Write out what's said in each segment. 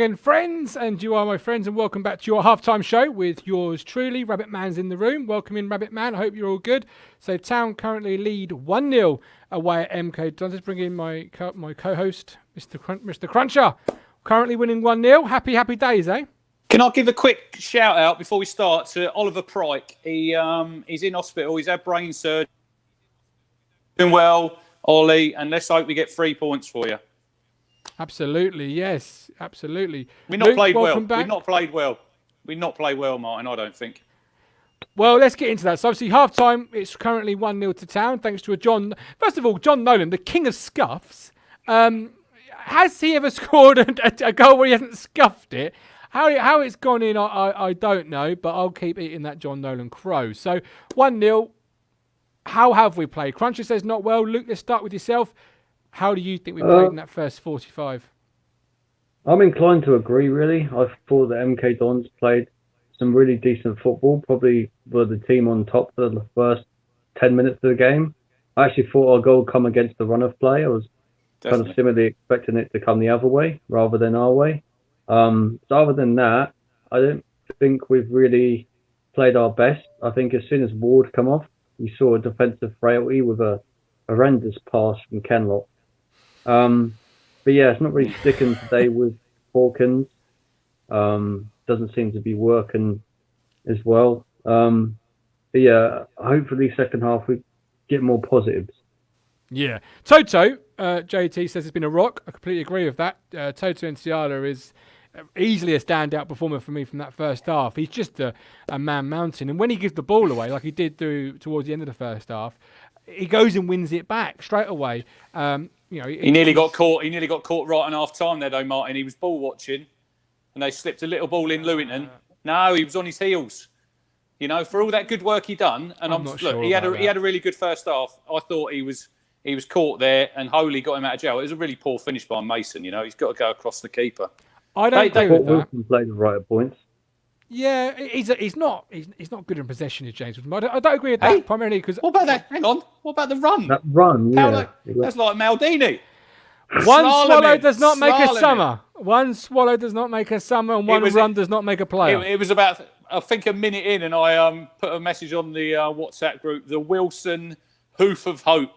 again, friends, and you are my friends, and welcome back to your halftime show with yours truly. Rabbit Man's in the room. Welcome in, Rabbit Man. I hope you're all good. So, Town currently lead 1-0 away at MK Dons. Let's bring in my co-host, Mr. Cruncher. Currently winning 1-0. Happy days, eh? Can I give a quick shout out before we start to Oliver Pryke? He's in hospital. He's had brain surgery. Doing well, Ollie, and let's hope we get 3 points for you. Absolutely, yes, absolutely. We've not played well. Back. We've not played well, Martin, I don't think. Well, let's get into that. So, obviously, half-time, it's currently 1-0 to Town, thanks to First of all, Jon Nolan, the king of scuffs. Has he ever scored a goal where he hasn't scuffed it? How it's gone in, I don't know, but I'll keep eating that Jon Nolan crow. So, 1-0. How have we played? Cruncher says not well. Luke, let's start with yourself. How do you think we played in that first 45? I'm inclined to agree, really. I thought that MK Dons played some really decent football, probably were the team on top for the first 10 minutes of the game. I actually thought our goal would come against the run of play. I was kind of similarly expecting it to come the other way rather than our way. So other than that, I don't think we've really played our best. I think as soon as Ward come off, we saw a defensive frailty with a horrendous pass from Kenlock. But yeah, it's not really sticking today with Hawkins. Doesn't seem to be working as well. But yeah, hopefully second half we get more positives. Yeah. Toto, JT says it's been a rock. I completely agree with that. Toto Enciala is easily a standout performer for me from that first half. He's just a man mountain. And when he gives the ball away, like he did towards the end of the first half, he goes and wins it back straight away. He nearly got caught. He nearly got caught right on half time there, though, Martin. He was ball watching, and they slipped a little ball in Lewington. No, he was on his heels. You know, for all that good work he done, and he had a really good first half. I thought he was caught there, and Holy got him out of jail. It was a really poor finish by Mason. You know, he's got to go across the keeper. I don't agree with that. Wilson played the right at points. Yeah, he's not good in possession, is James. I don't agree with that primarily because. What about that? Hang on. What about the run? That run, yeah. That's like Maldini. One swallow does not make a summer. One swallow does not make a summer, and one run does not make a player. It was about, I think, a minute in, and I put a message on the WhatsApp group, the Wilson hoof of hope.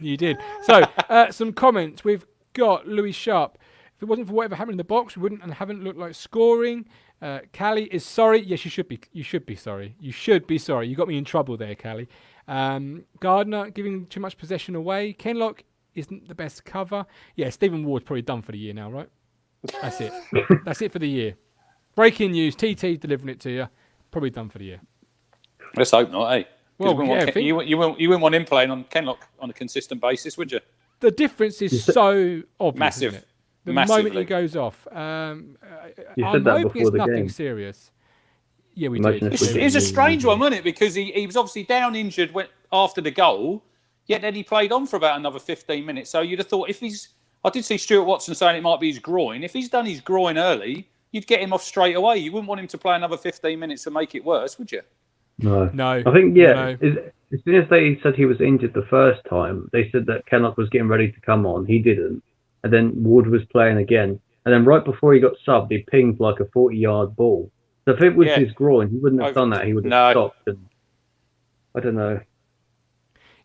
You did. So, some comments. We've got Louis Sharp. If it wasn't for whatever happened in the box, we wouldn't and haven't looked like scoring. Callie is sorry. Yes, you should be. You should be sorry. You should be sorry. You got me in trouble there, Callie. Gardner giving too much possession away. Kenlock isn't the best cover. Yeah, Stephen Ward's probably done for the year now, right? That's it. That's it for the year. Breaking news. TT delivering it to you. Probably done for the year. Let's hope not, eh? Well, you wouldn't want him playing on Kenlock on a consistent basis, would you? The difference is so obvious, massive. Isn't it? The moment he goes off. You said that before it's the nothing game. Serious. Yeah, we did. It was a strange one, wasn't it? Because he was obviously down injured after the goal, yet then he played on for about another 15 minutes. So you'd have thought I did see Stuart Watson saying it might be his groin. If he's done his groin early, you'd get him off straight away. You wouldn't want him to play another 15 minutes and make it worse, would you? No. I think, as soon as they said he was injured the first time, they said that Kenlock was getting ready to come on. He didn't. And then Ward was playing again. And then right before he got subbed, he pinged like a 40-yard ball. So if it was his groin, he wouldn't have done that. He would have stopped. And I don't know.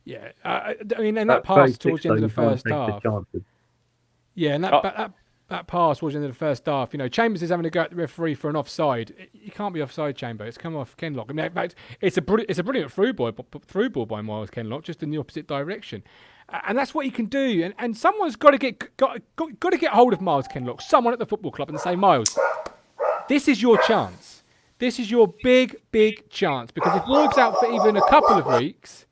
Yeah. I mean, and that pass towards the end of the first half. Yeah, and that pass towards the end of the first half. You know, Chambers is having to go at the referee for an offside. You can't be offside, Chambers. It's come off Kenlock. I mean, in fact, it's a brilliant through ball by Miles Kenlock, just in the opposite direction. And that's what he can do. And someone's got to get hold of Miles Kenlock, someone at the football club, and say, Miles, this is your chance. This is your big, big chance. Because if Ward's out for even a couple of weeks,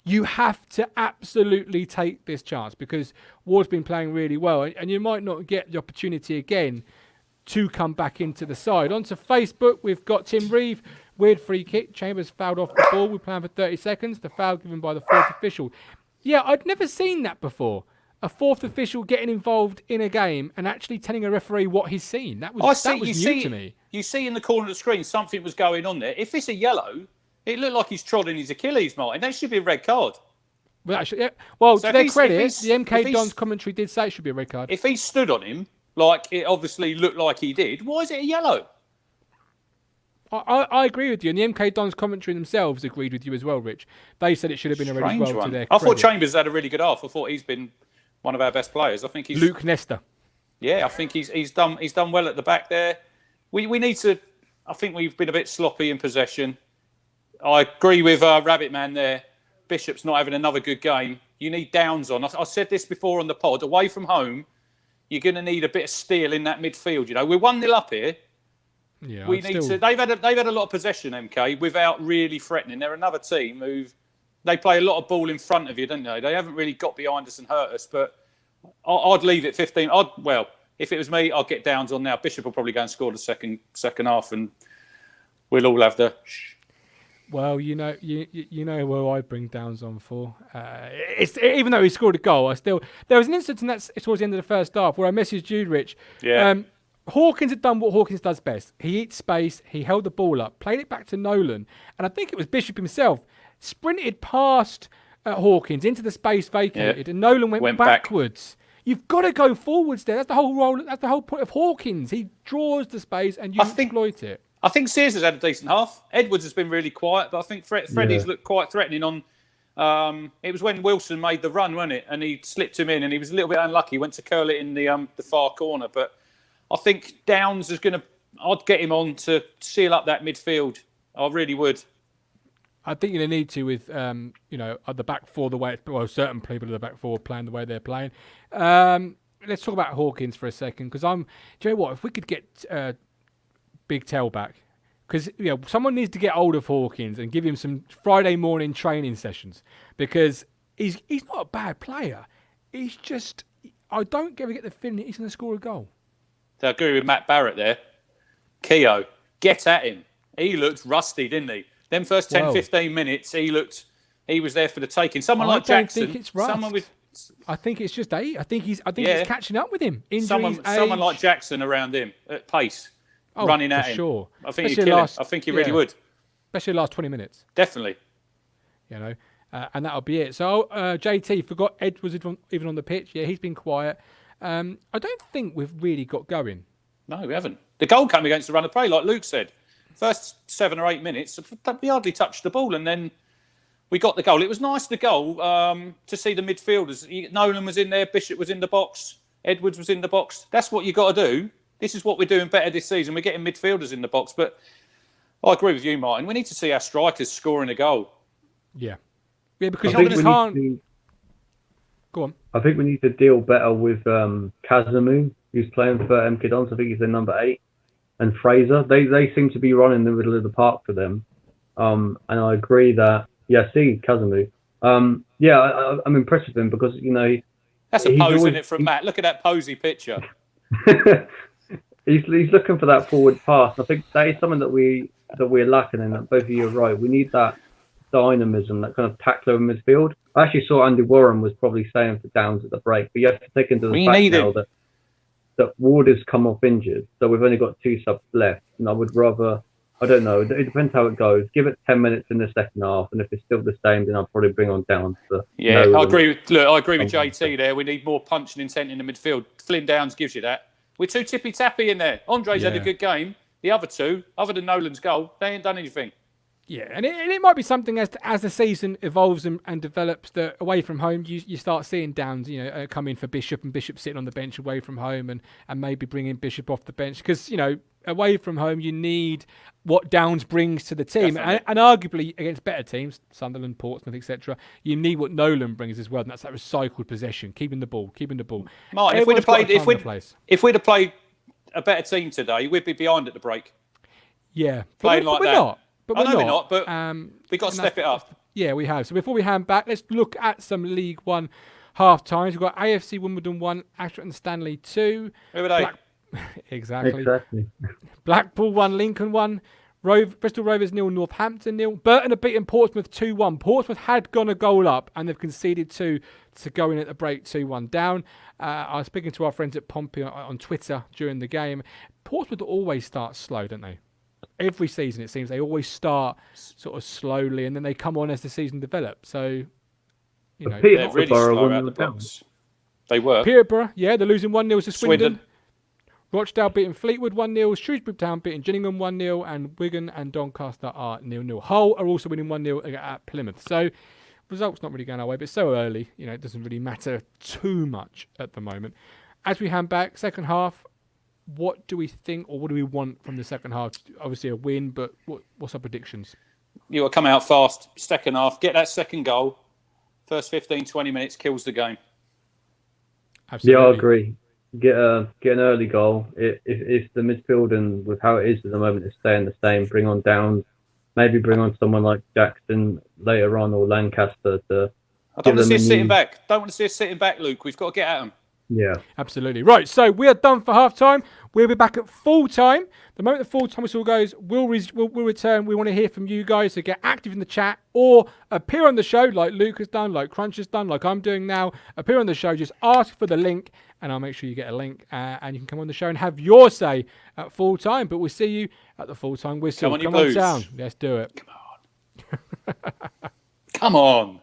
you have to absolutely take this chance because Ward's been playing really well, and you might not get the opportunity again to come back into the side. Onto Facebook, we've got Tim Reeve. Weird free kick. Chambers fouled off the ball. We're playing for 30 seconds. The foul given by the fourth official. Yeah, I'd never seen that before. A fourth official getting involved in a game and actually telling a referee what he's seen. That was new to me. You see in the corner of the screen something was going on there. If it's a yellow, it looked like he's trod in his Achilles, Martin. That should be a red card. Well, actually, yeah. Well, so to their credit, the MK Dons commentary did say it should be a red card. If he stood on him like it obviously looked like he did, why is it a yellow? I agree with you, and the MK Dons commentary themselves agreed with you as well, Rich. They said it should have been a red as well to their credit. I thought Chambers had a really good half. I thought he's been one of our best players. I think he's Luke Nesta. Yeah, I think he's done well at the back there. We need to. I think we've been a bit sloppy in possession. I agree with Rabbit Man there. Bishop's not having another good game. You need Downs on. I said this before on the pod. Away from home, you're going to need a bit of steel in that midfield. You know, we're 1-0 up here. Yeah, we need to. They've had a lot of possession, MK, without really threatening. They're another team they play a lot of ball in front of you, don't they? They haven't really got behind us and hurt us. But I'd leave it 15. If it was me, I'd get Downs on now. Bishop will probably go and score the second half, and we'll all have the. Well, you know where I bring Downs on for. Even though he scored a goal, there was an instance in that towards the end of the first half where I messaged you, Rich. Yeah. Hawkins had done what Hawkins does best. He eats space. He held the ball up, played it back to Nolan, and I think it was Bishop himself sprinted past Hawkins into the space vacated, and Nolan went backwards. You've got to go forwards there. That's the whole role. That's the whole point of Hawkins. He draws the space, and you exploit it. I think Sears has had a decent half. Edwards has been really quiet, but I think Freddie's looked quite threatening on. It was when Wilson made the run, wasn't it? And he slipped him in, and he was a little bit unlucky. He went to curl it in the far corner, but I think Downs is going to. I'd get him on to seal up that midfield. I really would. I think you're going to need to with at the back four certain people at the back four playing the way they're playing. Let's talk about Hawkins for a second because do you know what? If we could get Big Tail back, because someone needs to get hold of Hawkins and give him some Friday morning training sessions because he's not a bad player. He's just I don't ever get the feeling that he's going to score a goal. I agree with Matt Barrett there. Keogh, get at him. He looked rusty, didn't he? Them first 10, 15 minutes, he was there for the taking. Someone like Jackson. I don't think it's rust. I think it's just I think he's catching up with him. Injuries, someone like Jackson around him at pace, running at him. Sure. I think he'd kill him. I think he really would. Especially the last 20 minutes. Definitely. And that'll be it. So JT forgot Ed was even on the pitch. Yeah, he's been quiet. I don't think we've really got going. No, we haven't. The goal came against the run of play, like Luke said. First 7 or 8 minutes, we hardly touched the ball, and then we got the goal. It was nice, the goal, to see the midfielders. Nolan was in there, Bishop was in the box, Edwards was in the box. That's what you got to do. This is what we're doing better this season. We're getting midfielders in the box. But I agree with you, Martin. We need to see our strikers scoring a goal. Yeah. Yeah, because you can't... Go on. I think we need to deal better with Cazamu, who's playing for MK Dons. I think he's the number 8. And Fraser, they seem to be running in the middle of the park for them. And I agree that, Cazamu. I'm impressed with him because, that's a pose, isn't it, from Matt? Look at that posy picture. he's looking for that forward pass. I think that is something that we're lacking in. Both of you are right. We need that dynamism, that kind of tackler in midfield. I actually saw Andy Warren was probably saying for Downs at the break, but you have to take into the fact now that Ward has come off injured, so we've only got 2 subs left, and I would rather, I don't know, it depends how it goes. Give it 10 minutes in the second half, and if it's still the same, then I'll probably bring on Downs. I agree with JT there. We need more punch and intent in the midfield. Flynn Downs gives you that. We're too tippy-tappy in there. Andre's had a good game. The other 2, other than Nolan's goal, they ain't done anything. Yeah, and it might be something as the season evolves and develops that away from home, you start seeing Downs, come in for Bishop and Bishop sitting on the bench away from home and maybe bringing Bishop off the bench because, away from home, you need what Downs brings to the team. And arguably against better teams, Sunderland, Portsmouth, etc., you need what Nolan brings as well. And that's that recycled possession, keeping the ball. Martin, if we'd have played a better team today, we'd be behind at the break. Yeah. Playing but like we're that. Not. But we're not, but we've got to step it up. Yeah, we have. So before we hand back, let's look at some League One half times. We've got AFC Wimbledon 1, Ashton Stanley 2. Who are they? Exactly. Blackpool 1, Lincoln 1. Bristol Rovers 0, Northampton 0. Burton have beaten Portsmouth 2-1. Portsmouth had gone a goal up and they've conceded 2 to go in at the break 2-1 down. I was speaking to our friends at Pompey on Twitter during the game. Portsmouth always start slow, don't they? Every season, it seems they always start sort of slowly, and then they come on as the season develops. So, they're really slow out the blocks. They were. Peterborough, they're losing 1-0 to Swindon. Rochdale beating Fleetwood 1-0. Shrewsbury Town beating Gillingham 1-0. And Wigan and Doncaster are 0-0. Hull are also winning 1-0 at Plymouth. So results not really going our way, but it's so early. It doesn't really matter too much at the moment. As we hand back, second half, what do we think or what do we want from the second half? Obviously a win, but what's our predictions? You will come out fast, second half, get that second goal. First 15, 20 minutes kills the game. Absolutely. Yeah, I agree. Get an early goal. If the midfield and with how it is at the moment is staying the same, bring on Downs, maybe bring on someone like Jackson later on or Lancaster to. I don't want to see us sitting back. Don't want to see us sitting back, Luke. We've got to get at them. Yeah, absolutely. Right, so we are done for half time. We'll be back at full time. The moment the full time whistle goes, we'll return. We want to hear from you guys, so get active in the chat or appear on the show like Luke has done, like Crunch has done, like I'm doing now. Appear on the show, just ask for the link and I'll make sure you get a link and you can come on the show and have your say at full time. But we'll see you at the full time whistle. Come on down. Let's do it. Come on. Come on.